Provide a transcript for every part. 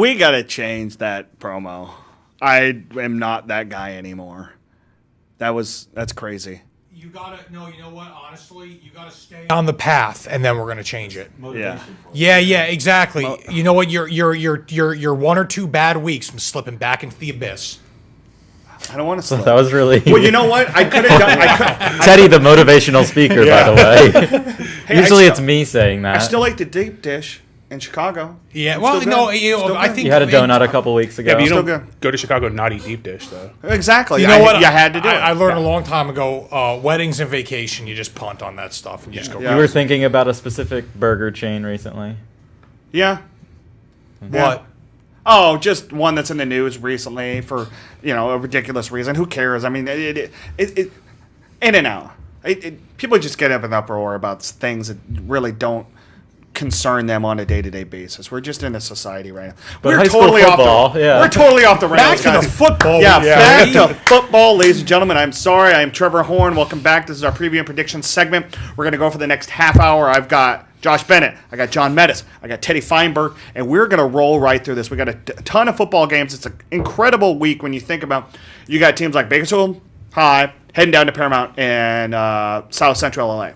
We got to change that promo. I am not that guy anymore. That's crazy. You know what? Honestly, you gotta stay on the path, and then we're gonna change it. Yeah, exactly. You know what? You're 1 or 2 bad weeks from slipping back into the abyss. I don't want to slip. That was really. Well, you know what? I could have done. Teddy, the motivational speaker, by the way. Hey, Usually it's me saying that. I still like the deep dish in Chicago. Yeah, well, no, I think you had a donut a couple weeks ago. Yeah, but you Still don't good. go to Chicago and not eat deep dish, though. Exactly. You know what? You had to do it. I learned a long time ago. Weddings and vacation, you just punt on that stuff and you just go. Yeah. You were thinking about a specific burger chain recently. Yeah. What? Oh, just one that's in the news recently for a ridiculous reason. Who cares? I mean, it in and out. People just get up in uproar about things that really don't concern them on a day-to-day basis. We're just in a society right now. But We're totally off the rails, Back to guys. the football. Back to football, ladies and gentlemen. I'm sorry. I'm Trevor Horn. Welcome back. This is our preview and prediction segment. We're going to go for the next half hour. I've got Josh Bennett. I got John Mettus. I got Teddy Feinberg. And we're going to roll right through this. We got a ton of football games. It's an incredible week when you think about you got teams like Bakersfield High heading down to Paramount and South Central LA.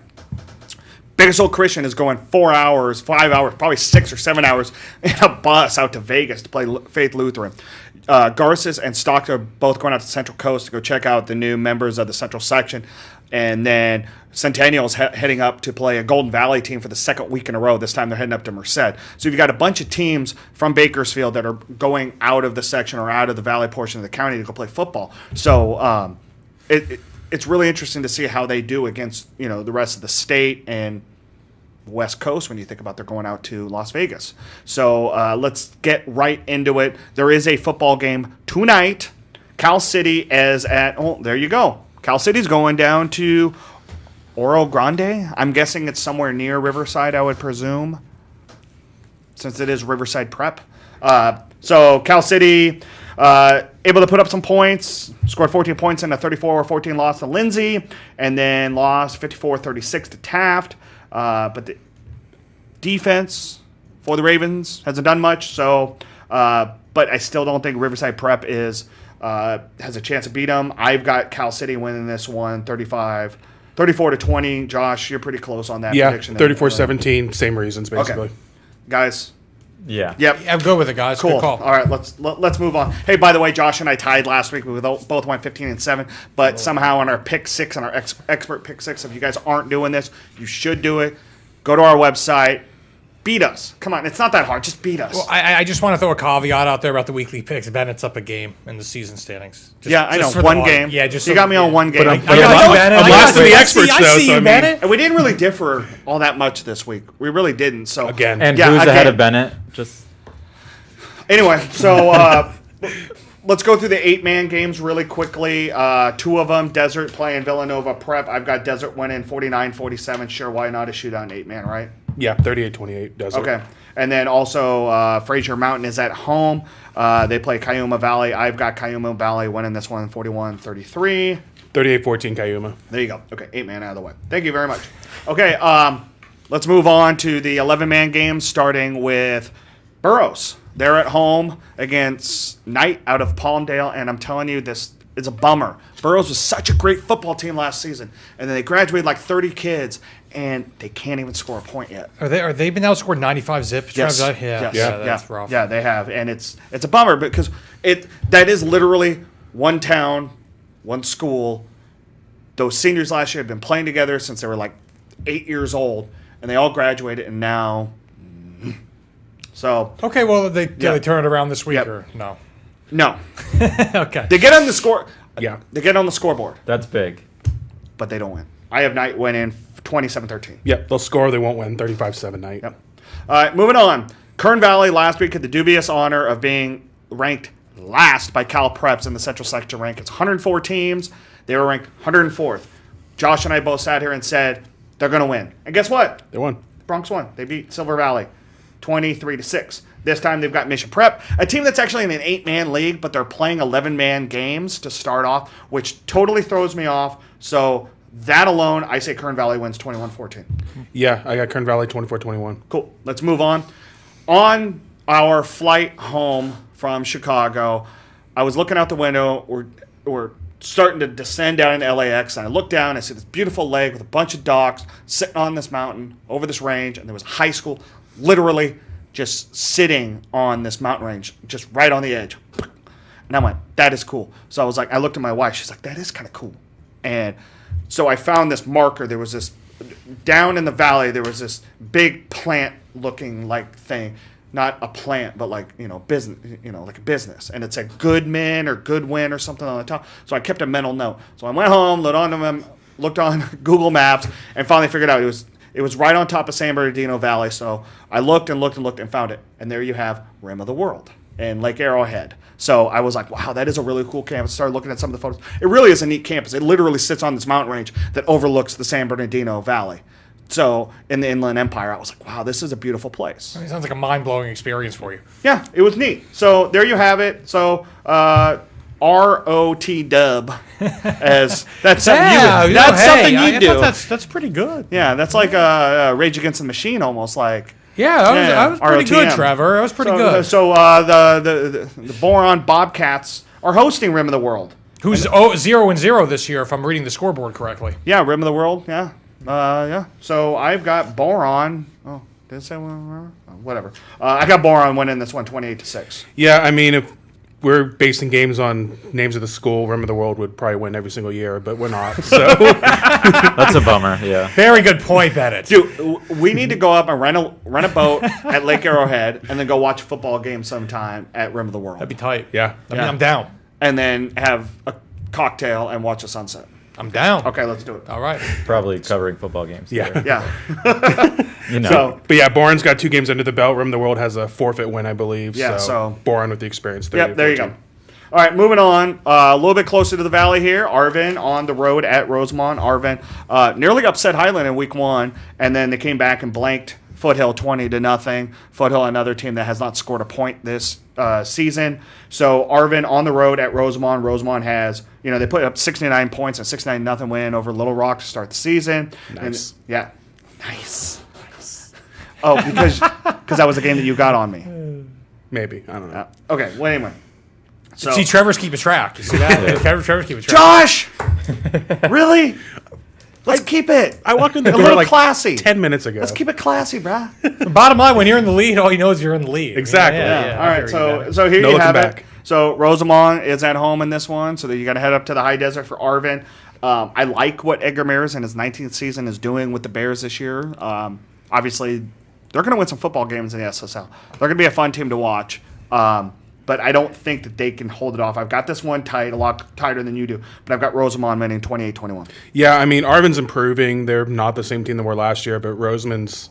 Bakersfield Christian is going 4 hours, 5 hours, probably 6 or 7 hours in a bus out to Vegas to play Faith Lutheran. Garces and Stockdale are both going out to Central Coast to go check out the new members of the Central Section. And then Centennial's heading up to play a Golden Valley team for the second week in a row. This time they're heading up to Merced. So you've got a bunch of teams from Bakersfield that are going out of the section or out of the valley portion of the county to go play football. So it's really interesting to see how they do against the rest of the state and West Coast when you think about they're going out to Las Vegas. So let's get right into it. There is a football game tonight. Cal City is there you go. Cal City's going down to Oro Grande. I'm guessing it's somewhere near Riverside, I would presume, since it is Riverside Prep. So Cal City able to put up some points, scored 14 points in a 34-14 loss to Lindsay, and then lost 54-36 to Taft. But the defense for the Ravens hasn't done much. So, but I still don't think Riverside Prep has a chance to beat them. I've got Cal City winning this one, 34-20. Josh, you're pretty close on that prediction. 34-17, same reasons basically. Okay. Guys. Yeah. Yep. I'm good with it, guys. Cool. Good call. All right, let's move on. Hey, by the way, Josh and I tied last week. We both went 15-7, but somehow on our pick six, on our expert pick six, if you guys aren't doing this, you should do it. Go to our website. Beat us. Come on, it's not that hard. Just beat us. Well, I just want to throw a caveat out there about the weekly picks. Bennett's up a game in the season standings. I know. One game. Yeah, just you got me on one game. I'm last of the experts, though. See you, Bennett. And we didn't really differ all that much this week. We really didn't. So again, and who's ahead of Bennett? Anyway, so let's go through the 8-man games really quickly. 2 of them, Desert playing Villanova Prep. I've got Desert winning 49-47. Sure, why not a shootout in 8-man, right? Yeah, 38-28 Desert. Okay. And then also Fraser Mountain is at home. They play Cayuma Valley. I've got Cayuma Valley winning this one 41-33. 38-14 Cayuma. There you go. Okay, 8-man out of the way. Thank you very much. Okay, let's move on to the 11-man games, starting with Burroughs. They're at home against Knight out of Palmdale, and I'm telling you, this is a bummer. Burroughs was such a great football team last season, and then they graduated like 30 kids, and they can't even score a point yet. Are they been outscored 95 zip? Yes. Yeah, that's rough. Yeah, they have, and it's a bummer because that is literally one town, one school. Those seniors last year have been playing together since they were like 8 years old, and they all graduated, and now. So okay, well they turn it around this week or no? No. Okay. They get on the score. Yeah. They get on the scoreboard, That's big. but they don't win. I have Knight winning 27-13. Yep, they'll score. They won't win. 35-7 Knight. Yep. All right, moving on. Kern Valley last week had the dubious honor of being ranked last by Cal Preps in the Central Section rank. It's 104 teams. They were ranked 104th. Josh and I both sat here and said they're going to win. And guess what? They won. Bronx won. They beat Silver Valley 23-6. This time they've got Mission Prep, a team that's actually in an 8-man league, but they're playing 11-man games to start off, which totally throws me off. So that alone, I say Kern Valley wins 21-14. Yeah, I got Kern Valley 24-21. Cool. Let's move on. On our flight home from Chicago, I was looking out the window. We're starting to descend down into LAX, and I look down and I see this beautiful lake with a bunch of docks sitting on this mountain over this range, and there was a high school literally just sitting on this mountain range, just right on the edge. And I went, that is cool. So I was like, I looked at my wife. She's like, that is kind of cool. And so I found this marker. There was this, down in the valley, there was this big plant-looking like thing. Not a plant, but like, business, like a business. And it said Goodman or Goodwin or something on the top. So I kept a mental note. So I went home, looked on Google Maps, and finally figured out it was right on top of San Bernardino Valley. So I looked and found it. And there you have Rim of the World in Lake Arrowhead. So I was like, wow, that is a really cool campus. Started looking at some of the photos. It really is a neat campus. It literally sits on this mountain range that overlooks the San Bernardino Valley. So in the Inland Empire, I was like, wow, this is a beautiful place. It sounds like a mind-blowing experience for you. Yeah, it was neat. So there you have it. So ROT dub, as that's something you do. That's pretty good. Yeah, that's like Rage Against the Machine, almost like. Yeah, that was pretty good, Trevor. That was pretty good. So the Boron Bobcats are hosting Rim of the World. Who's 0-0 this year, if I'm reading the scoreboard correctly. Yeah, Rim of the World. Yeah. Yeah. So I've got Boron. Oh, did it say whatever? I got Boron winning this one 28-6. Yeah, I mean, if we're basing games on names of the school, Rim of the World would probably win every single year, but we're not. So That's a bummer. Yeah. Very good point, Bennett. Dude, we need to go up and rent a boat at Lake Arrowhead and then go watch a football game sometime at Rim of the World. That'd be tight. yeah. I mean, I'm down. And then have a cocktail and watch a sunset. I'm down. Okay, let's do it. All right. Probably covering football games. Yeah. there. Yeah. So, But yeah, Boron's got 2 games under the belt. Rim of the World has a forfeit win, I believe. Yeah, so so- Boron with the experience. Yep, there you go. All right, moving on. A little bit closer to the valley here. Arvin on the road at Rosemont. Arvin nearly upset Highland in week 1, and then they came back and blanked Foothill 20-0. Foothill, another team that has not scored a point this season. So Arvin on the road at Rosemont. Rosemont has, they put up 69 points and 69-0 win over Little Rock to start the season. Nice. And, yeah. Nice. Oh, because that was a game that you got on me. Maybe. I don't know. Okay, well, anyway. So, See, Trevor's keeping track. You see that? Trevor's keeping track. Josh! Really? Let's keep it. I walked in the a door little like classy. 10 minutes ago. Let's keep it classy, bruh. Bottom line, when you're in the lead, all you know is you're in the lead. Exactly. Yeah, All right, so here No you looking have back. it. So Rosamond is at home in this one, so that you got to head up to the high desert for Arvin. I like what Edgar Mears in his 19th season is doing with the Bears this year. Obviously, they're going to win some football games in the SSL. They're going to be a fun team to watch. But I don't think that they can hold it off. I've got this one tight, a lot tighter than you do. But I've got Rosamond winning 28-21. Yeah, I mean, Arvin's improving. They're not the same team they were last year, but Rosamond's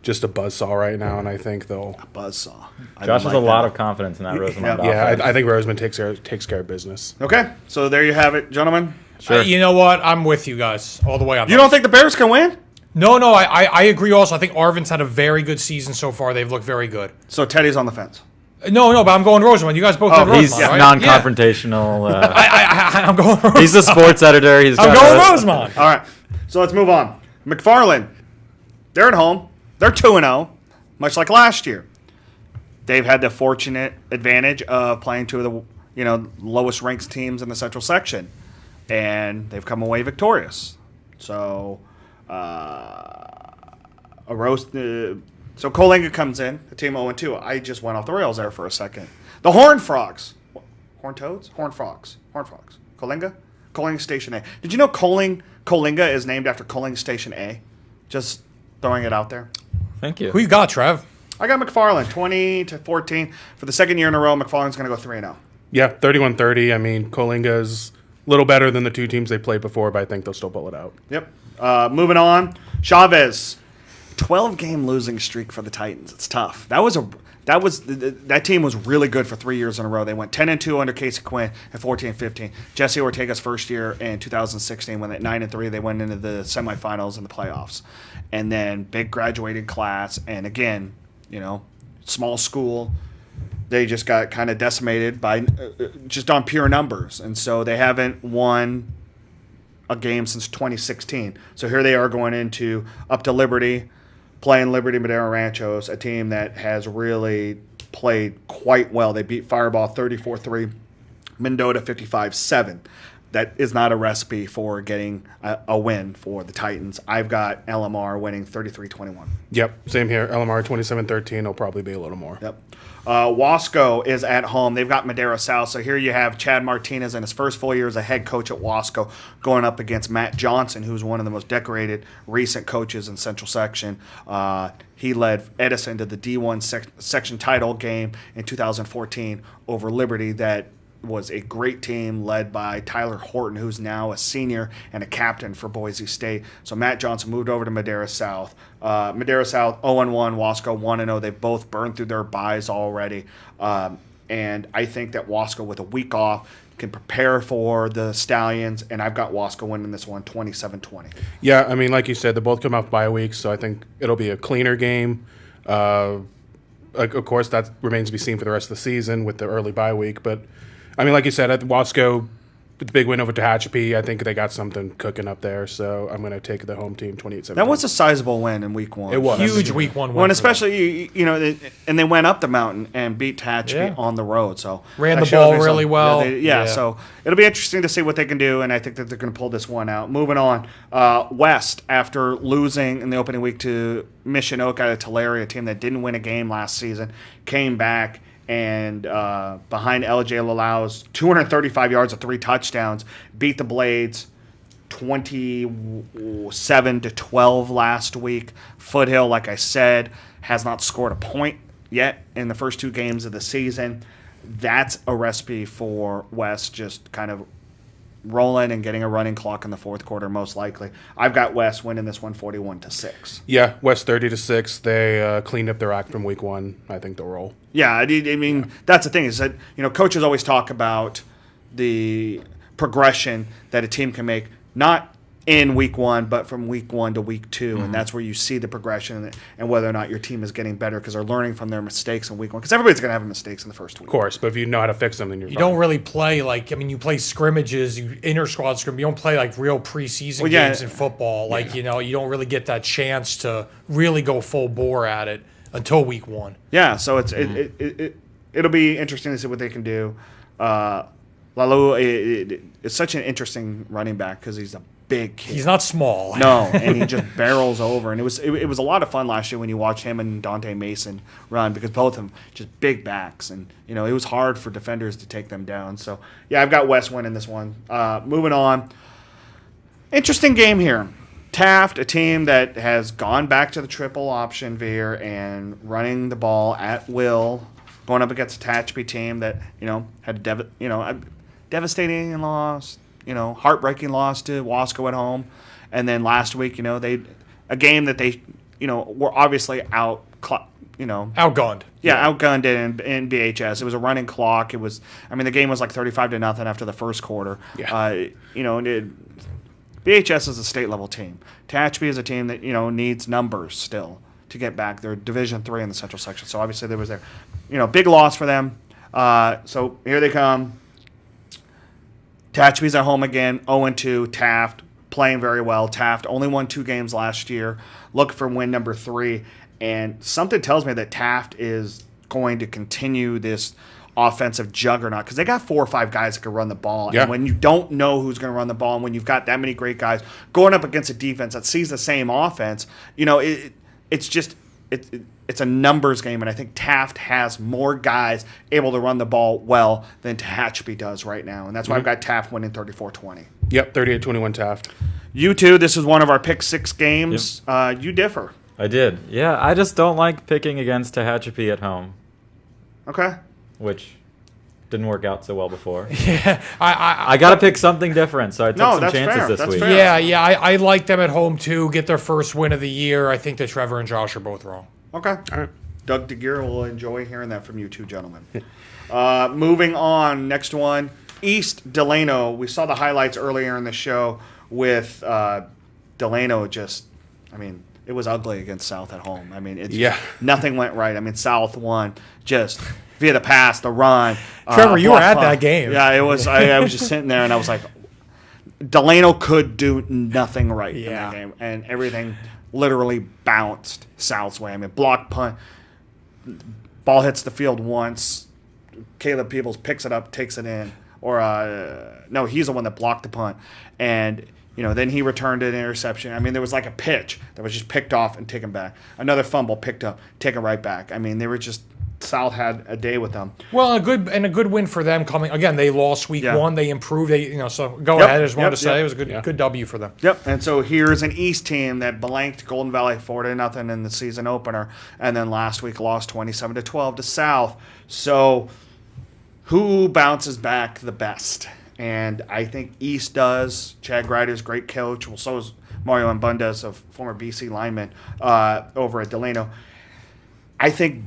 just a buzzsaw right now, and I think they'll... A buzzsaw. Josh has a lot of confidence in that Rosamond Yeah, offense. I think Rosamond takes care of business. Okay, so there you have it, gentlemen. Sure. You know what? I'm with you guys all the way on You don't think the Bears can win? No, I agree also. I think Arvin's had a very good season so far. They've looked very good. So Teddy's on the fence. No, but I'm going Rosamond. You guys both went He's Rosamond, right? non-confrontational. I'm going Rosamond. He's the sports editor. I'm going Rosamond. All right, so let's move on. McFarland, they're at home. They're 2-0, much like last year. They've had the fortunate advantage of playing two of the lowest ranked teams in the Central Section, and they've come away victorious. So So Coalinga comes in, a team 0-2. I just went off the rails there for a second. The Horn Frogs. Horn Toads? Horn Frogs. Horn Frogs. Coalinga? Coalinga Station A. Did you know Coalinga is named after Coalinga Station A? Just throwing it out there. Thank you. Who you got, Trev? I got McFarland, 20-14. For the second year in a row, McFarland's going to go 3-0. Yeah, 31-30. I mean, Coalinga's a little better than the two teams they played before, but I think they'll still pull it out. Yep. Moving on. Chavez. 12-game losing streak for the Titans. It's tough. That team was really good for 3 years in a row. They went 10-2 under Casey Quinn and 14-15. Jesse Ortega's first year in 2016, when at 9-3 they went into the semifinals and the playoffs, and then big graduating class. And again, small school. They just got kind of decimated by just on pure numbers, and so they haven't won a game since 2016. So here they are going into up to Liberty. Playing Liberty Madera Ranchos, a team that has really played quite well. They beat Fireball 34-3, Mendota 55-7. That is not a recipe for getting a win for the Titans. I've got LMR winning 33-21. Yep, same here. LMR 27-13 will probably be a little more. Yep. Wasco is at home. They've got Madera South. So here you have Chad Martinez in his first full year as a head coach at Wasco going up against Matt Johnson, who's one of the most decorated recent coaches in Central Section. He led Edison to the D1 section title game in 2014 over Liberty. That was a great team led by Tyler Horton, who's now a senior and a captain for Boise State. So Matt Johnson moved over to Madera South. Madera South 0-1, Wasco 1-0. They've both burned through their byes already. And I think that Wasco, with a week off, can prepare for the Stallions, and I've got Wasco winning this one 27-20. Yeah, I mean, like you said, they both come off bye weeks, so I think it'll be a cleaner game. Of course, that remains to be seen for the rest of the season with the early bye week, but I mean, like you said, at Wasco, the big win over Tehachapi, I think they got something cooking up there. So I'm going to take the home team 28-17. That was a sizable win in week one. It was. Huge week one win. Well, and especially, and they went up the mountain and beat Tehachapi on the road. So ran that the shows ball me really well. So it'll be interesting to see what they can do, and I think that they're going to pull this one out. Moving on, West, after losing in the opening week to Mission Oak out of Tulare, a team that didn't win a game last season, came back and behind LJ Lalau's 235 yards of 3 touchdowns, beat the Blades 27-12 last week. Foothill, like I said, has not scored a point yet in the first 2 games of the season. That's a recipe for West just kind of rolling and getting a running clock in the fourth quarter, most likely. I've got West winning this one 41-6. Yeah, West 30-6. They cleaned up their act from week one. I think they'll roll. Yeah, I mean, that's the thing is that, coaches always talk about the progression that a team can make, not in week one, but from week 1 to week 2, and that's where you see the progression and whether or not your team is getting better because they're learning from their mistakes in week 1. Because everybody's going to have mistakes in the first week. Of course, but if you know how to fix them, then you're fine. You don't really play you play scrimmages, inter-squad scrim. You don't play real preseason games in football. You don't really get that chance to really go full bore at it until week 1. Yeah, so it'll be interesting to see what they can do. Lalu is such an interesting running back because he's a big kid. He's not small. No, and he just barrels over. And it was a lot of fun last year when you watch him and Dante Mason run because both of them just big backs. And, it was hard for defenders to take them down. So, yeah, I've got West winning this one. Moving on. Interesting game here. Taft, a team that has gone back to the triple option veer and running the ball at will, going up against a Tehachapi team that, had a devastating loss. Heartbreaking loss to Wasco at home. And then last week, a game that they, were obviously outgunned. Yeah, outgunned in BHS. It was a running clock. The game was like 35-0 after the first quarter. Yeah. BHS is a state level team. Tehachapi is a team that, needs numbers still to get back. They're Division III in the Central Section. So obviously there was big loss for them. So here they come. Tehachapi's at home again, 0-2. Taft playing very well. Taft only won 2 games last year. Look for win number 3. And something tells me that Taft is going to continue this offensive juggernaut because they got 4 or 5 guys that can run the ball. Yeah. And when you don't know who's going to run the ball and when you've got that many great guys going up against a defense that sees the same offense, it's a numbers game, and I think Taft has more guys able to run the ball well than Tehachapi does right now, and that's why I've got Taft winning 34-20. Yep, 38-21 Taft. You two, this is one of our pick 6 games. Yep. You differ. I did. Yeah, I just don't like picking against Tehachapi at home. Okay. Which didn't work out so well before. Yeah, I got to pick something different, so I took some chances this week. Fair. Yeah, I like them at home too. Get their first win of the year. I think that Trevor and Josh are both wrong. Okay. All right. Doug DeGear will enjoy hearing that from you two gentlemen. Moving on, next one, East Delano. We saw the highlights earlier in the show with Delano it was ugly against South at home. Nothing went right. South won just via the pass, the run. Trevor, you were at that game. Yeah, it was. I was just sitting there and I was like, Delano could do nothing right in that game, and everything literally bounced South's way. Block punt, ball hits the field once. Caleb Peebles picks it up, takes it in. Or, no, he's the one that blocked the punt. And, then he returned an interception. I mean, there was like a pitch that was just picked off and taken back. Another fumble picked up, taken right back. I mean, they were just South had a day with them. Well, a good win for them coming. Again, they lost week one. They improved. So go ahead. I just wanted to say it was a good W for them. Yep. And so here's an East team that blanked Golden Valley 4-0 in the season opener, and then last week lost 27-12 to South. So who bounces back the best? And I think East does. Chad Grider's a great coach. Well, so is Mario Ambundas, a former BC lineman over at Delano. I think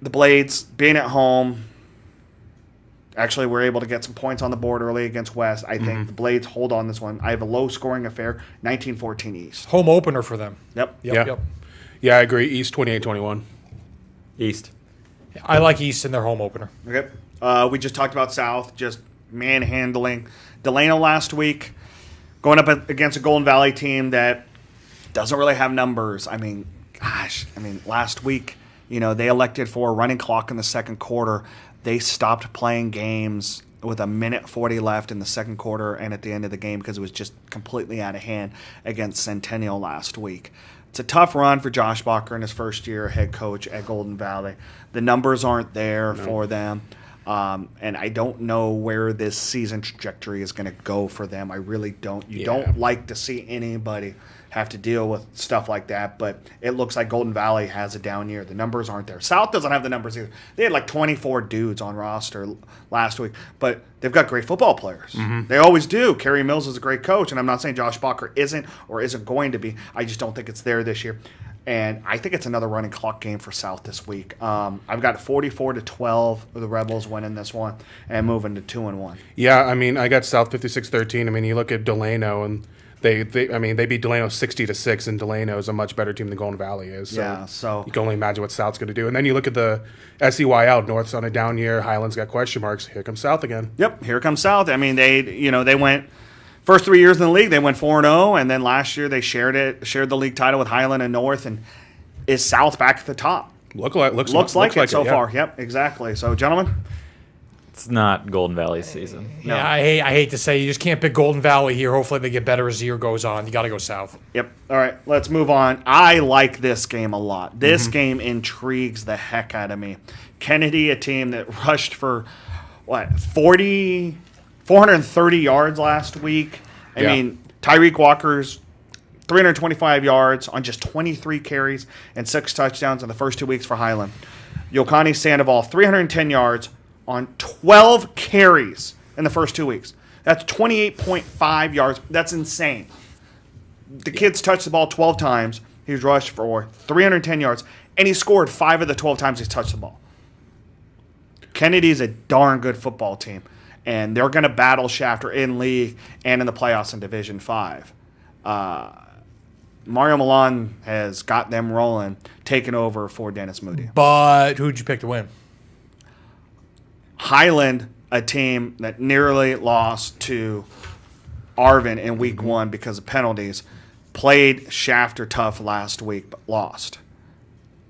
the Blades, being at home, actually were able to get some points on the board early against West. I think the Blades hold on this one. I have a low-scoring affair, 19-14 East. Home opener for them. Yep. Yeah, I agree. East 28-21. East. I like East in their home opener. Okay. We just talked about South, just manhandling Delano last week, going up against a Golden Valley team that doesn't really have numbers. I mean, last week, they elected for a running clock in the second quarter. They stopped playing games with 1:40 left in the second quarter and at the end of the game because it was just completely out of hand against Centennial last week. It's a tough run for Josh Bacher in his first year head coach at Golden Valley. The numbers aren't there for them. And I don't know where this season trajectory is going to go for them. I really don't. You don't like to see anybody have to deal with stuff like that, but it looks like Golden Valley has a down year. The numbers aren't there. South doesn't have the numbers either. They had like 24 dudes on roster last week, but they've got great football players. They always do. Kerry Mills is a great coach, and I'm not saying Josh Bacher isn't or isn't going to be. I just don't think it's there this year. And I think it's another running clock game for South this week. I've got 44-12 the Rebels winning this one and moving to 2-1. Yeah, I got South 56-13. You look at Delano and they beat Delano 60-6, and Delano is a much better team than Golden Valley is. So you can only imagine what South's going to do. And then you look at the SEYL. North's on a down year. Highland's got question marks. Here comes South again. Yep, here comes South. They went. First 3 years in the league, they went 4-0, and then last year they shared the league title with Highland and North, and is South back at the top? Looks like it so far. Yep, exactly. So, gentlemen, it's not Golden Valley's season. No. Yeah, I hate to say you just can't pick Golden Valley here. Hopefully they get better as the year goes on. You got to go South. Yep. All right, let's move on. I like this game a lot. This game intrigues the heck out of me. Kennedy, a team that rushed for 430 yards last week. I mean, Tyreek Walker's 325 yards on just 23 carries and 6 touchdowns in the first 2 weeks for Highland. Yokani Sandoval, 310 yards on 12 carries in the first 2 weeks. That's 28.5 yards. That's insane. The kid's touched the ball 12 times. He's rushed for 310 yards, and he scored 5 of the 12 times he's touched the ball. Kennedy's a darn good football team, and they're going to battle Shafter in league and in the playoffs in Division 5. Mario Milan has got them rolling, taking over for Dennis Moody. But who'd you pick to win? Highland, a team that nearly lost to Arvin in week 1 because of penalties, played Shafter tough last week but lost.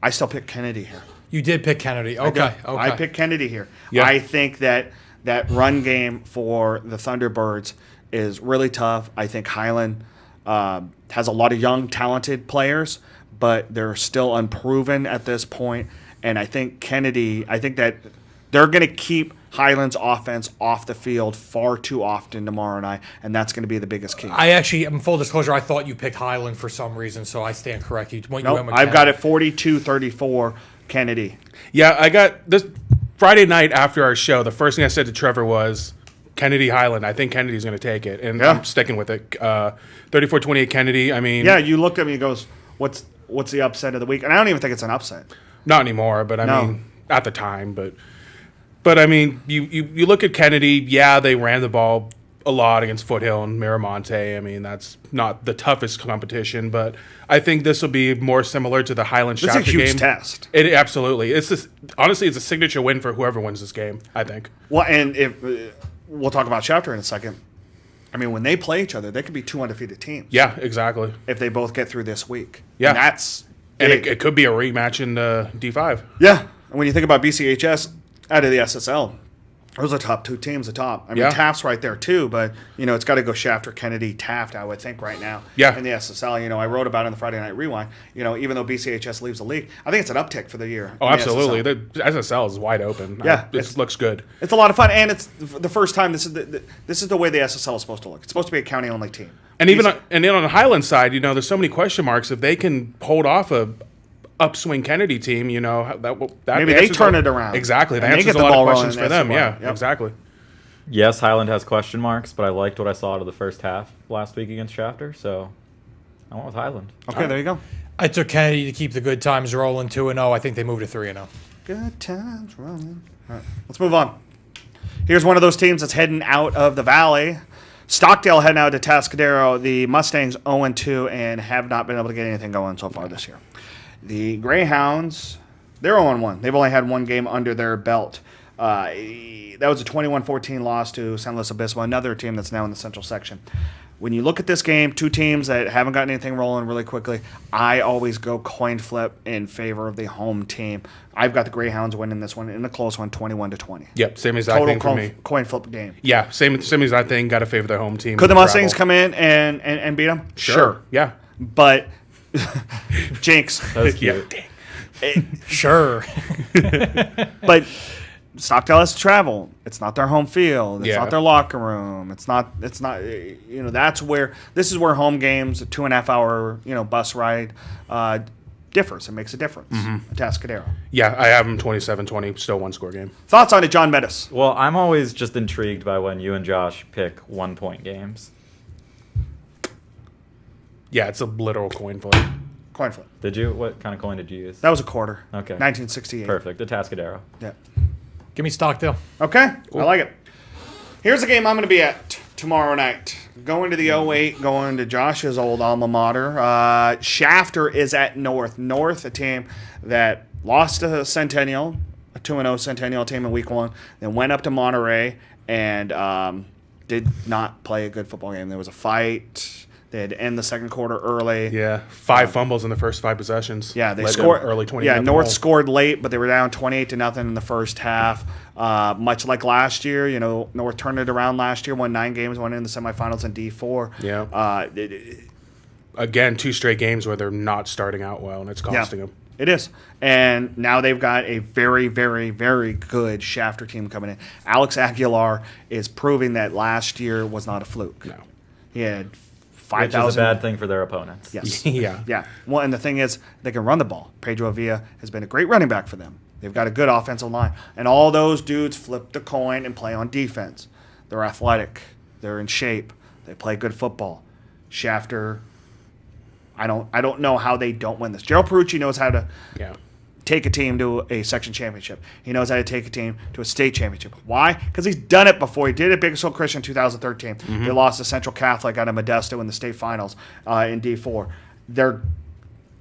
I still pick Kennedy here. You did pick Kennedy. Okay. I picked Kennedy here. Yeah. I think that run game for the Thunderbirds is really tough. I think Highland has a lot of young, talented players, but they're still unproven at this point. And I think that they're going to keep Highland's offense off the field far too often tomorrow night, and that's going to be the biggest key. In full disclosure, I thought you picked Highland for some reason, so I stand corrected. I've got it 42-34 Kennedy. Yeah, I got this Friday night after our show. The first thing I said to Trevor was Kennedy Highland. I think Kennedy's going to take it, and I'm sticking with it. 34-28 Kennedy. You looked at me and goes, "What's the upset of the week?" And I don't even think it's an upset. Not anymore, but I mean at the time, but you look at Kennedy. Yeah, they ran the ball a lot against Foothill and Miramonte. That's not the toughest competition, but I think this will be more similar to the Highland Shafter game. It's a huge test. It absolutely. Honestly, it's a signature win for whoever wins this game, I think. Well, and if we'll talk about Shafter in a second. When they play each other, they could be 2 undefeated teams. Yeah, exactly. If they both get through this week. Yeah. And that's big. And it could be a rematch in D5. Yeah. And when you think about BCHS out of the SSL, those are top 2 teams. I mean, Taft's right there too, but it's got to go Shafter, Kennedy, Taft. I would think right now. Yeah. In the SSL, I wrote about it in the Friday Night Rewind. Even though BCHS leaves the league, I think it's an uptick for the year. Oh, absolutely. The SSL is wide open. Yeah, it looks good. It's a lot of fun, and it's the first time. This is the way the SSL is supposed to look. It's supposed to be a county only team. And and then on the Highland side, there's so many question marks. If they can hold off a upswing Kennedy team, that maybe they turn it around. Exactly. That and answers a lot of questions for them. Yeah, exactly. Yes, Highland has question marks, but I liked what I saw out of the first half last week against Shafter, so I went with Highland. Okay, there you go. I took Kennedy to keep the good times rolling 2-0. I think they moved to 3-0. Good times rolling. All right, let's move on. Here's one of those teams that's heading out of the Valley. Stockdale heading out to Tascadero. The Mustangs 0-2 and have not been able to get anything going so far this year. The Greyhounds, they're 0-1. They've only had one game under their belt. That was a 21-14 loss to San Luis Obispo, another team that's now in the Central Section. When you look at this game, 2 teams that haven't gotten anything rolling really quickly, I always go coin flip in favor of the home team. I've got the Greyhounds winning this one in a close one, 21-20. Yep, same exact thing for me. Coin flip game. Yeah, same exact thing. Got to favor their home team. Could the Mustangs come in and beat them? Sure. Yeah. But Jinx. That was cute. Sure. But Stockdale has to travel. It's not their home field. It's not their locker room. It's not. That's where this is where home games, a 2.5 hour bus ride, differs. It makes a difference. Tascadero. Yeah, I have them 27-20, still 1-score game. Thoughts on it, John Mettus? Well, I'm always just intrigued by when you and Josh pick 1-point games. Yeah, it's a literal coin flip. Coin flip. Did you? What kind of coin did you use? That was a quarter. Okay. 1968. Perfect. The Tascadero. Yeah. Give me Stockdale. Okay. Cool. I like it. Here's a game I'm going to be at tomorrow night. Going to the 08, going to Josh's old alma mater. Shafter is at North. North, a team that lost to Centennial, a 2-0 Centennial team in week 1, then went up to Monterey and did not play a good football game. There was a fight. They had to end the second quarter early. Yeah, 5 fumbles in the first 5 possessions. Yeah, they scored early 20. Yeah, North scored late, but they were down 28-0 in the first half. Much like last year, North turned it around last year, won 9 games, went in the semifinals in D4. Yeah. Again, 2 straight games where they're not starting out well, and it's costing them. It is. And now they've got a very, very, very good Shafter team coming in. Alex Aguilar is proving that last year was not a fluke. No. He had 5,000. Which is a bad thing for their opponents. Yes. Yeah. Yeah. Well, and the thing is, they can run the ball. Pedro Avila has been a great running back for them. They've got a good offensive line. And all those dudes flip the coin and play on defense. They're athletic. They're in shape. They play good football. Shafter, I don't know how they don't win this. Gerald Perucci knows how to take a team to a section championship. He knows how to take a team to a state championship. Why? Because he's done it before. He did it at Bakersfield Christian in 2013. They lost to Central Catholic out of Modesto in the state finals in D4.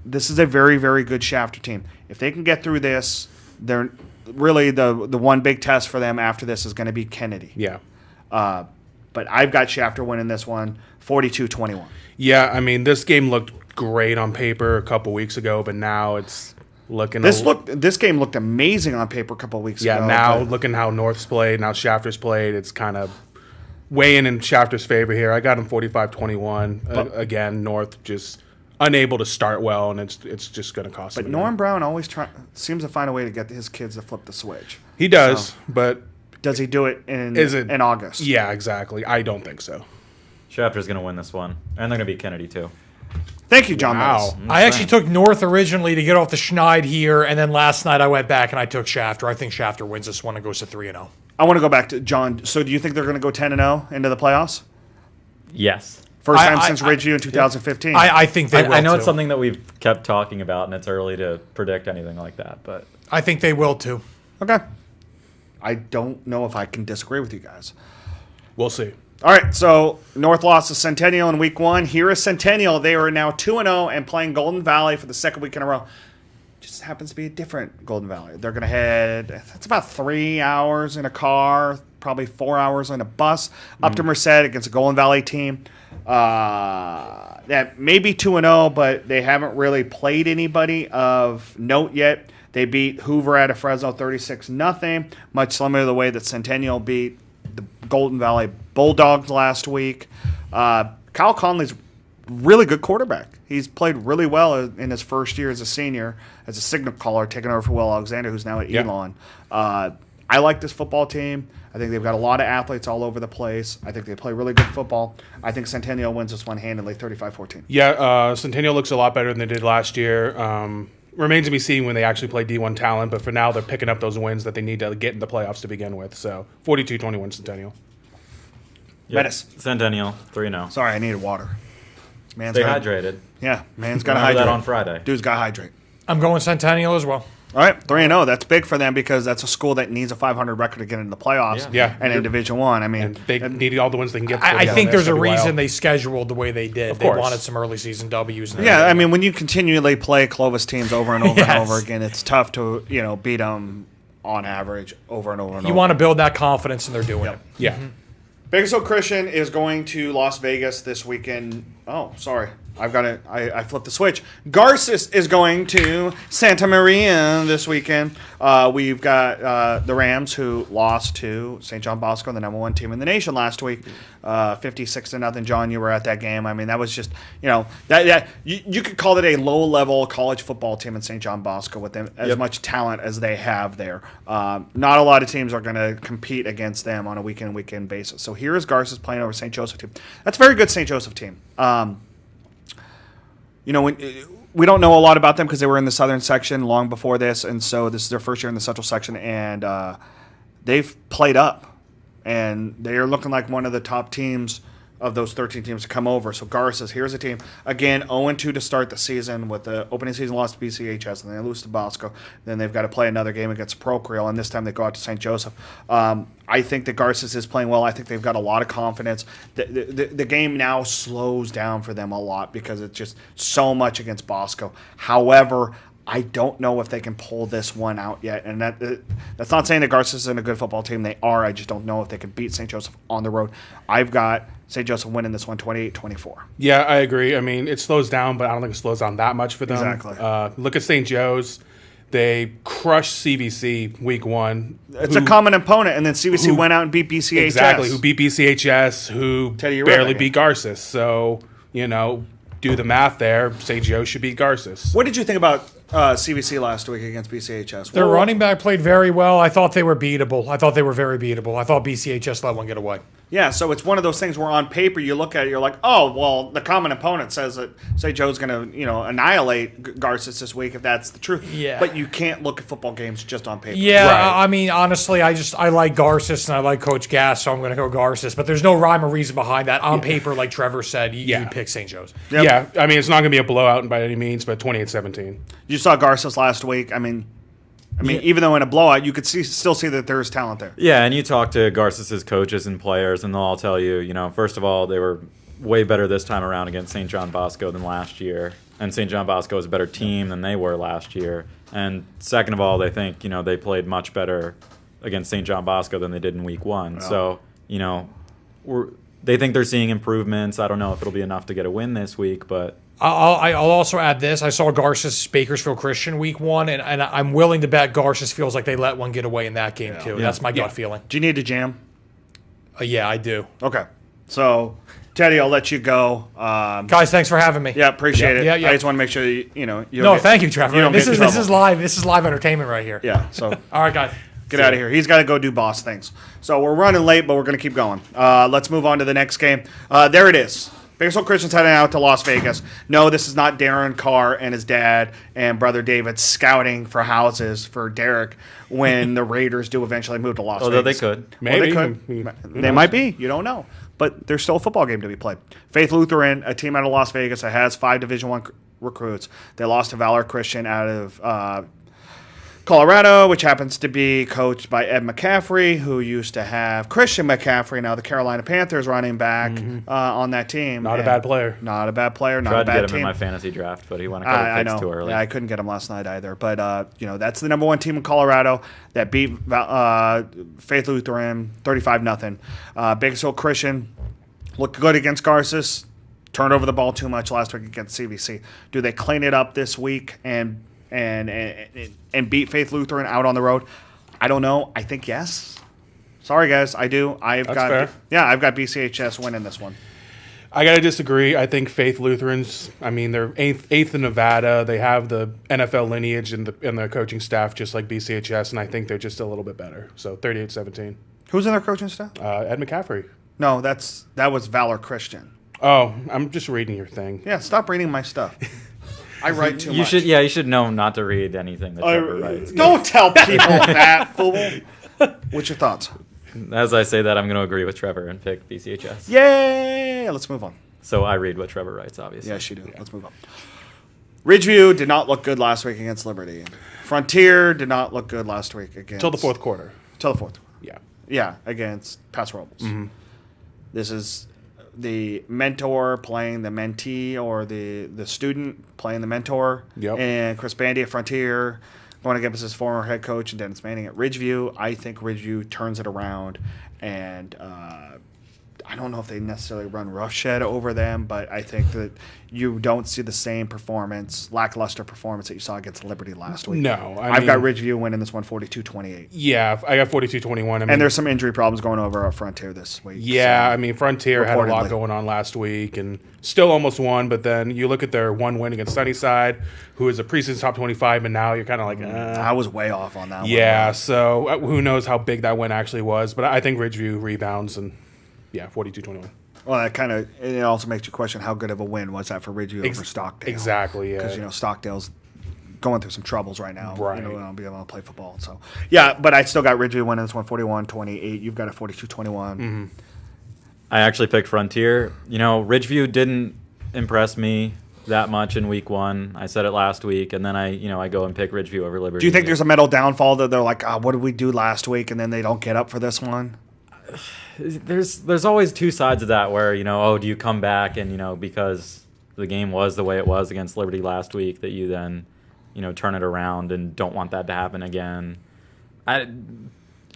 This is a very, very good Shafter team. If they can get through this, they're really the one big test for them after this is going to be Kennedy. Yeah. But I've got Shafter winning this one 42-21. Yeah, I mean, this game looked great on paper a couple weeks ago, but now it's looking. This game looked amazing on paper a couple of weeks ago. Yeah, now looking how North's played, now Shafter's played, it's kind of weighing in Shafter's favor here. I got him 45-21. Again, North just unable to start well, and it's just going to cost him. But Norm Brown always seems to find a way to get his kids to flip the switch. He does, but does he do it in August? Yeah, exactly. I don't think so. Shafter's going to win this one, and they're going to beat Kennedy too. Thank you, John. Wow. I actually took North originally to get off the schneid here, and then last night I went back and I took Shafter. I think Shafter wins this one and goes to 3-0. I want to go back to John. So do you think they're going to go 10-0 into the playoffs? Yes. First time since Ridgeview in 2015. I think they will, I know too. it's something that we've kept talking about, and it's early to predict anything like that, but I think they will, too. Okay. I don't know if I can disagree with you guys. We'll see. All right, so North lost to Centennial in week 1. Here is Centennial. They are now 2-0 and playing Golden Valley for the second week in a row. Just happens to be a different Golden Valley. They're going to head, it's about 3 hours in a car, probably 4 hours on a bus, up to Merced against a Golden Valley team. That may be 2-0, but they haven't really played anybody of note yet. They beat Hoover out of Fresno 36-0, much similar to the way that Centennial beat the Golden Valley Bulldogs last week. Kyle Conley's really good quarterback. He's played really well in his first year as a senior, as a signal caller, taking over for Will Alexander, who's now at Elon. I like this football team. I think they've got a lot of athletes all over the place. I think they play really good football. I think Centennial wins this one handily, 35-14. Yeah, Centennial looks a lot better than they did last year. Remains to be seen when they actually play D1 talent, but for now they're picking up those wins that they need to get in the playoffs to begin with. So 42-21 Centennial. Yep. Mettus. Centennial, 3-0. Sorry, I needed water. Stay hydrated. Yeah, man's got to Remember hydrate. that on Friday. Dude's got to hydrate. I'm going Centennial as well. All right, 3-0. That's big for them because that's a school that needs a 500 record to get into the playoffs. Yeah. And in Division One, I mean, And they need all the wins they can get. I think there's a SWYL. reason they scheduled the way they did. Of They course. wanted some early season W's. yeah, I mean, when you continually play Clovis teams over and over and Yes. over again, it's tough to beat them on average over and over and you over. want to build that confidence, and they're doing it. Yeah. Bakersfield Christian is going to Las Vegas this weekend. Oh, sorry. I've got it. I flipped the switch. Garces is going to Santa Maria this weekend. We've got the Rams, who lost to St. John Bosco, the number one team in the nation last week, 56-0. John, you were at that game. I mean, that was just that you could call it a low-level college football team in St. John Bosco with them as much talent as they have there. Not a lot of teams are going to compete against them on a weekend basis. So here is Garces playing over St. Joseph team. That's a very good St. Joseph team. We don't know a lot about them because they were in the southern section long before this, and so this is their first year in the central section, and they've played up, and they are looking like one of the top teams of those 13 teams to come over. So Garces, here's a team, again, 0-2 to start the season with the opening season loss to BCHS, and they lose to Bosco. Then they've got to play another game against Procreal, and this time they go out to St. Joseph. I think that Garces is playing well. I think they've got a lot of confidence. The game now slows down for them a lot because it's just so much against Bosco. However, I don't know if they can pull this one out yet. And that's not saying that Garces isn't a good football team. They are. I just don't know if they can beat St. Joseph on the road. I've got St. Joseph winning this one 28-24. Yeah, I agree. I mean, it slows down, but I don't think it slows down that much for them. Exactly. Look at St. Joe's. They crushed CVC week one. It's a common opponent, and then CVC went out and beat BCHS. Exactly, who beat BCHS, who Teddy barely Uribe. beat Garces. So, do the math there. St. Joe should beat Garces. What did you think about CVC last week against BCHS? Their running back played very well. I thought they were beatable. I thought they were very beatable. I thought BCHS let one get away. Yeah, so it's one of those things where on paper you look at it, you're like, oh, well, the common opponent says that St. Joe's going to, annihilate Garces this week if that's the truth. Yeah. But you can't look at football games just on paper. Yeah, Right. I mean, honestly, I like Garces and I like Coach Gass, so I'm going to go Garces. But there's no rhyme or reason behind that. On paper, like Trevor said, you pick St. Joe's. Yep. Yeah, I mean, it's not going to be a blowout by any means, but 28-17. You saw Garces last week. I mean, even though in a blowout, you could still see that there's talent there. Yeah, and you talk to Garces' coaches and players, and they'll all tell you, first of all, they were way better this time around against St. John Bosco than last year. And St. John Bosco is a better team than they were last year. And second of all, they think, they played much better against St. John Bosco than they did in week one. Wow. So, they think they're seeing improvements. I don't know if it'll be enough to get a win this week, but I'll also add this. I saw Garces Bakersfield Christian week one, and I'm willing to bet Garces feels like they let one get away in that game, too. That's my gut feeling. Do you need to jam? Yeah, I do. Okay. So, Teddy, I'll let you go. Guys, thanks for having me. Yeah, appreciate it. Yeah, yeah. I just want to make sure that, you don't No, get- thank you, Trevor. you don't This get in is trouble. live. This is live entertainment right here. Yeah, so All right, guys. get out of here. He's got to go do boss things. So we're running late, but we're going to keep going. Let's move on to the next game. There it is. Bakersfield Christian's heading out to Las Vegas. No, this is not Darren Carr and his dad and brother David scouting for houses for Derek when the Raiders do eventually move to Las although they Vegas. could. Well, Maybe. they Who could. They knows? might be. You don't know. But there's still a football game to be played. Faith Lutheran, a team out of Las Vegas that has 5 Division I recruits. They lost to Valor Christian out of Colorado, which happens to be coached by Ed McCaffrey, who used to have Christian McCaffrey, now the Carolina Panthers running back on that team. Not a bad player. Not a bad player. Not Tried a to bad get him team. in my fantasy draft, but he went a I couple know. picks too early. Yeah, I couldn't get him last night either. But that's the number one team in Colorado that beat Faith Lutheran 35-0. Bakersfield Christian looked good against Garces. Turned over the ball too much last week against CVC. Do they clean it up this week and and beat Faith Lutheran out on the road? I don't know. I think yes. Sorry, guys. I do. I've got BCHS winning this one. I got to disagree. I think Faith Lutherans, I mean, they're eighth in Nevada. They have the NFL lineage and their coaching staff just like BCHS, and I think they're just a little bit better. So 38-17. Who's in their coaching staff? Ed McCaffrey. No, that was Valor Christian. Oh, I'm just reading your thing. Yeah, stop reading my stuff. I write too much. You should know not to read anything that Trevor writes. Don't tell people that, fool. What's your thoughts? As I say that, I'm going to agree with Trevor and pick BCHS. Yay! Let's move on. So I read what Trevor writes, obviously. Yes, you do. Let's move on. Ridgeview did not look good last week against Liberty. Frontier did not look good last week against... Till the fourth quarter. Till the fourth. Yeah. Yeah, against Paso Robles. Mm-hmm. This is the mentor playing the mentee, or the student playing the mentor. Yep. And Chris Bandy at Frontier going against his former head coach and Dennis Manning at Ridgeview. I think Ridgeview turns it around, and I don't know if they necessarily run roughshed over them, but I think that you don't see the same lackluster performance that you saw against Liberty last week. No. I've got Ridgeview winning this one 42-28. Yeah, I got 42-21. And there's some injury problems going over at Frontier this week. Yeah, so, I mean, Frontier had a lot going on last week and still almost won, but then you look at their one win against Sunnyside, who is a preseason top 25, and now you're kind of like, I was way off on that one. Yeah, so who knows how big that win actually was, but I think Ridgeview rebounds and... Yeah, 42-21. Well, it also makes you question how good of a win was that for Ridgeview over Stockdale. Exactly, yeah. Because, Stockdale's going through some troubles right now. Right. Being able to play football. So, yeah, but I still got Ridgeview winning this one 41-28. You've got a 42-21. Mm-hmm. I actually picked Frontier. Ridgeview didn't impress me that much in week one. I said it last week, and then I go and pick Ridgeview over Liberty. Do you think there's a mental downfall that they're like, what did we do last week, and then they don't get up for this one? There's always two sides of that where, do you come back and, because the game was the way it was against Liberty last week, that you then, turn it around and don't want that to happen again. I don't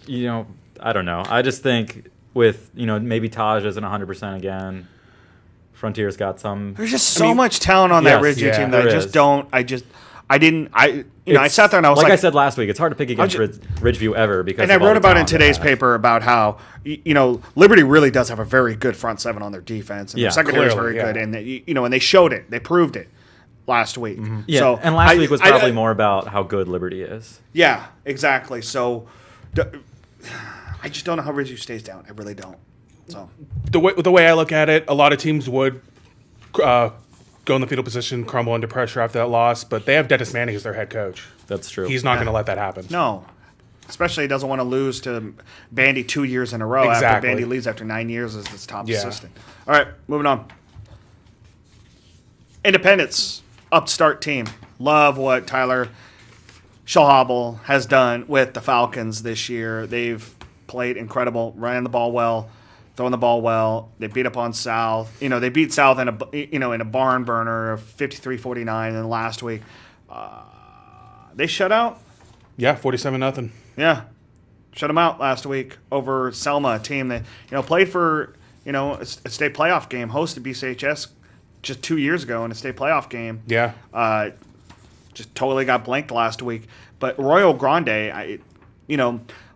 know. I just think with, maybe Taj isn't 100% again. Frontier's got some. There's just so much talent on that Ridgeview team that I sat there and I was like I said last week, it's hard to pick against Ridgeview ever because. And I wrote about it in today's paper about how Liberty really does have a very good front seven on their defense, and their secondary is very good, and and they showed it, they proved it last week. Mm-hmm. Yeah, so and last week was probably more about how good Liberty is. Yeah, exactly. So I just don't know how Ridgeview stays down. I really don't. So the way I look at it, a lot of teams would go in the fetal position, crumble under pressure after that loss, but they have Dennis Manning as their head coach. That's true. He's not going to let that happen. No. Especially he doesn't want to lose to Bandy 2 years in a row after Bandy leaves after 9 years as his top assistant. All right, moving on. Independence, upstart team. Love what Tyler Schauhabel has done with the Falcons this year. They've played incredible, running the ball well, throwing the ball well. They beat up on South. They beat South in a barn burner of 53-49. And last week, they shut out. Yeah, 47-0. Yeah, shut them out last week over Selma, a team that played for a state playoff game, hosted BCHS just 2 years ago in a state playoff game. Yeah, just totally got blanked last week. But Royal Grande,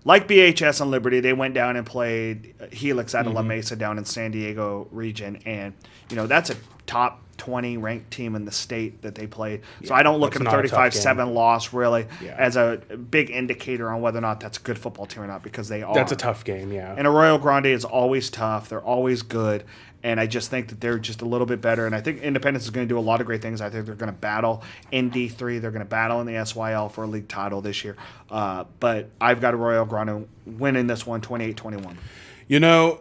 like BHS and Liberty, they went down and played Helix out of La Mesa down in San Diego region, and that's a top 20 ranked team in the state that they played. So I don't look at a 35-7 loss really as a big indicator on whether or not that's a good football team or not, because they are. That's a tough game, yeah. And a Royal Grande is always tough. They're always good. And I just think that they're just a little bit better. And I think Independence is going to do a lot of great things. I think they're going to battle in D3. They're going to battle in the SYL for a league title this year. But I've got a Royal Grande winning this one 28-21.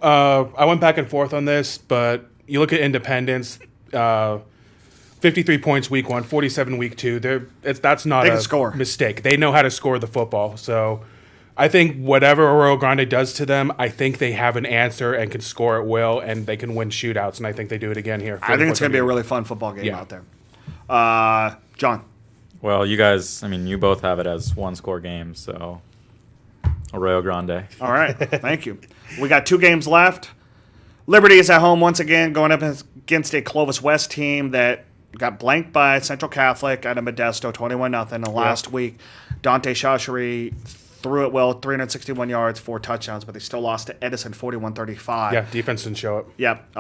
I went back and forth on this, but you look at Independence, 53 points week 1, 47 week 2. That's not a mistake. They know how to score the football. So I think whatever Royal Grande does to them, I think they have an answer and can score at will, and they can win shootouts, and I think they do it again here. I think it's going to be a really fun football game out there. John? Well, you guys, you both have it as one-score games, so a Royal Grande. All right, thank you. We got 2 games left. Liberty is at home once again, going up against a Clovis West team that got blanked by Central Catholic out of Modesto, 21-0. And last week, Dante Chauchery threw it well, 361 yards, 4 touchdowns, but they still lost to Edison, 41-35. Yeah, defense didn't show up. Yep.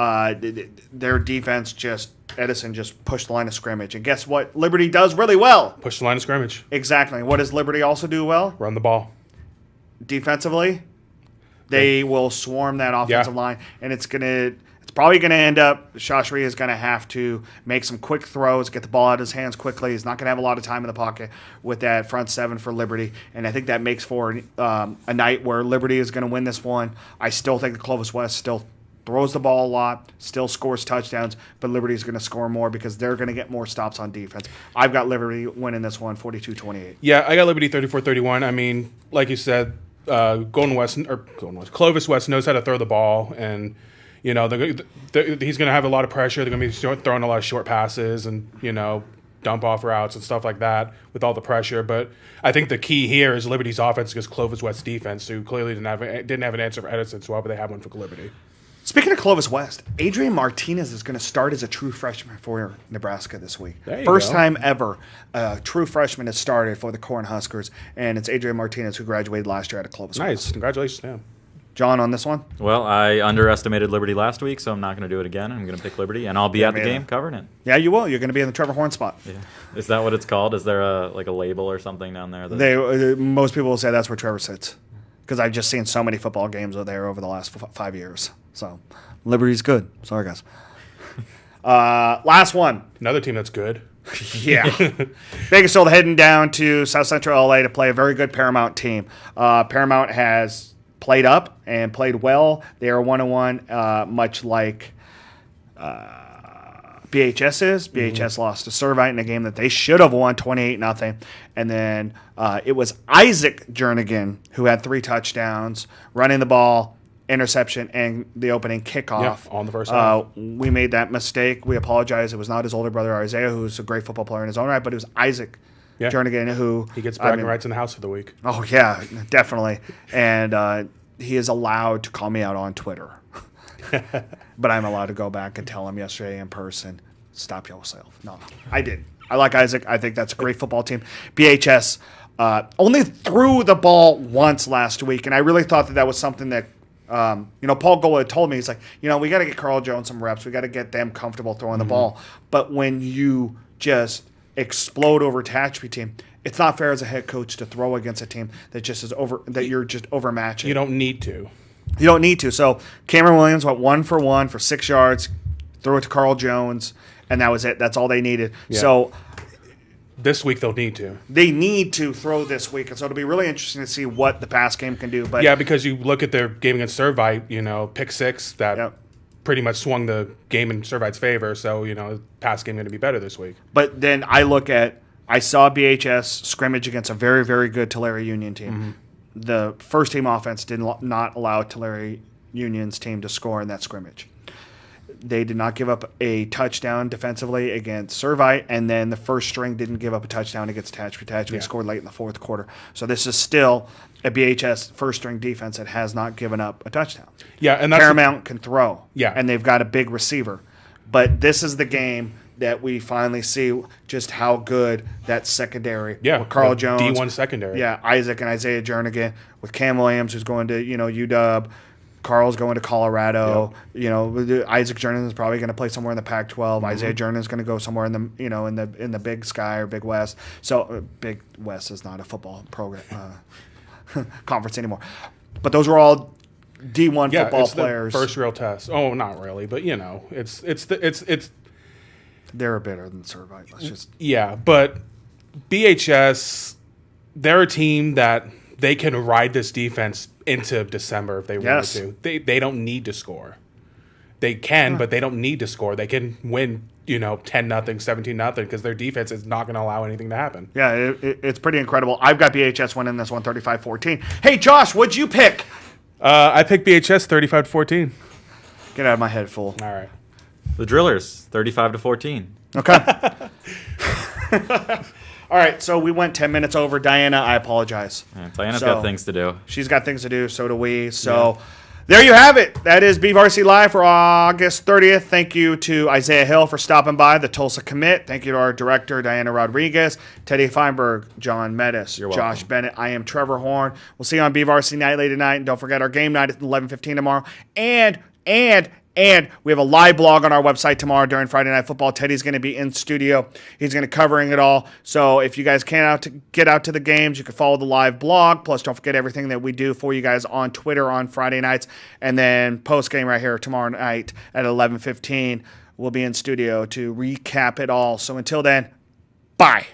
Their defense Edison just pushed the line of scrimmage. And guess what Liberty does really well? Push the line of scrimmage. Exactly. What does Liberty also do well? Run the ball. Defensively, they will swarm that offensive line, and it's probably going to end up, Chauchery is going to have to make some quick throws, get the ball out of his hands quickly. He's not going to have a lot of time in the pocket with that front seven for Liberty, and I think that makes for a night where Liberty is going to win this one. I still think the Clovis West still throws the ball a lot, still scores touchdowns, but Liberty is going to score more because they're going to get more stops on defense. I've got Liberty winning this one, 42-28. Yeah, I got Liberty 34-31. I mean, like you said, Clovis West knows how to throw the ball, and he's going to have a lot of pressure. They're going to be throwing a lot of short passes and dump off routes and stuff like that with all the pressure. But I think the key here is Liberty's offense against Clovis West's defense, who clearly didn't have an answer for Edison. So why would they have one for Liberty? Speaking of Clovis West, Adrian Martinez is going to start as a true freshman for Nebraska this week. First time ever a true freshman has started for the Cornhuskers, and it's Adrian Martinez who graduated last year out of Clovis West. Nice. Congratulations to him. John, on this one? Well, I underestimated Liberty last week, so I'm not going to do it again. I'm going to pick Liberty, and I'll be at the game covering it. Yeah, you will. You're going to be in the Trevor Horn spot. Yeah. Is that what it's called? Is there a label or something down there? Most people will say that's where Trevor sits, because I've just seen so many football games there over the last 5 years. So Liberty's good. Sorry, guys. Last one. Another team that's good. Yeah. Bakersfield heading down to South Central LA to play a very good Paramount team. Paramount has played up and played well. They are 1-1, much like BHS is. BHS lost to Servite in a game that they should have won 28-0. And then it was Isaac Jernigan who had 3 touchdowns, running the ball, interception, and the opening kickoff. On the first half. We made that mistake. We apologize. It was not his older brother Isaiah, who's a great football player in his own right, but it was Isaac Jernigan who he gets bragging rights in the house for the week. Oh yeah, definitely. And he is allowed to call me out on Twitter, but I'm allowed to go back and tell him yesterday in person, stop yourself. No, I didn't. I like Isaac. I think that's a great football team. BHS only threw the ball once last week, and I really thought that was something that Paul Gola had told me. He's like, we got to get Carl Jones some reps. We got to get them comfortable throwing the ball. But when you just explode over a Tehachapi team, it's not fair as a head coach to throw against a team that just is that you're just overmatching. You don't need to. You don't need to. So Cameron Williams went 1 for 1 for 6 yards, threw it to Carl Jones, and that was it. That's all they needed. Yeah. So this week they'll need to. They need to throw this week, and so it'll be really interesting to see what the pass game can do. But yeah, because you look at their game against Servite, pick 6 that pretty much swung the game in Servite's favor. So pass game going to be better this week. But then I saw BHS scrimmage against a very, very good Tulare Union team. Mm-hmm. The first team offense did not allow Tulare Union's team to score in that scrimmage. They did not give up a touchdown defensively against Servite, and then the first string didn't give up a touchdown against Tehachapi. Tehachapi scored late in the fourth quarter. So this is still a BHS first string defense that has not given up a touchdown. Yeah, and Paramount can throw. Yeah, and they've got a big receiver. But this is the game that we finally see just how good that secondary. Yeah, with Carl Jones, D1 secondary. Yeah, Isaac and Isaiah Jernigan with Cam Williams, who's going to UW. Carl's going to Colorado. Yep. Isaac Jernigan is probably going to play somewhere in the Pac-12. Mm-hmm. Isaiah Jernigan is going to go somewhere in the in the Big Sky or Big West. So Big West is not a football program conference anymore. But those were all D1 football players. The first real test. Oh, not really, but it's. They're better than Servite. Let's just but BHS, they're a team that they can ride this defense into December if they wanted to. They don't need to score. They can, but they don't need to score. They can win, 10-0, 17-0 because their defense is not going to allow anything to happen. Yeah, it's pretty incredible. I've got BHS winning this one 35-14. Hey, Josh, what'd you pick? I picked BHS 35-14. Get out of my head, fool. All right. The Drillers, 35-14. Okay. All right, so we went 10 minutes over. Diana, I apologize. Yeah, Diana's got things to do. She's got things to do, so do we. So There you have it. That is BVarsity Live for August 30th. Thank you to Isaiah Hill for stopping by, the Tulsa Commit. Thank you to our director, Diana Rodriguez, Teddy Feinberg, John Mettus, Josh Bennett. I am Trevor Horn. We'll see you on BVarsity Nightly tonight. And don't forget our game night at 11:15 tomorrow. And we have a live blog on our website tomorrow during Friday Night Football. Teddy's going to be in studio. He's going to be covering it all. So if you guys can't get out to the games, you can follow the live blog. Plus, don't forget everything that we do for you guys on Twitter on Friday nights. And then post-game right here tomorrow night at 11:15. We'll be in studio to recap it all. So until then, bye.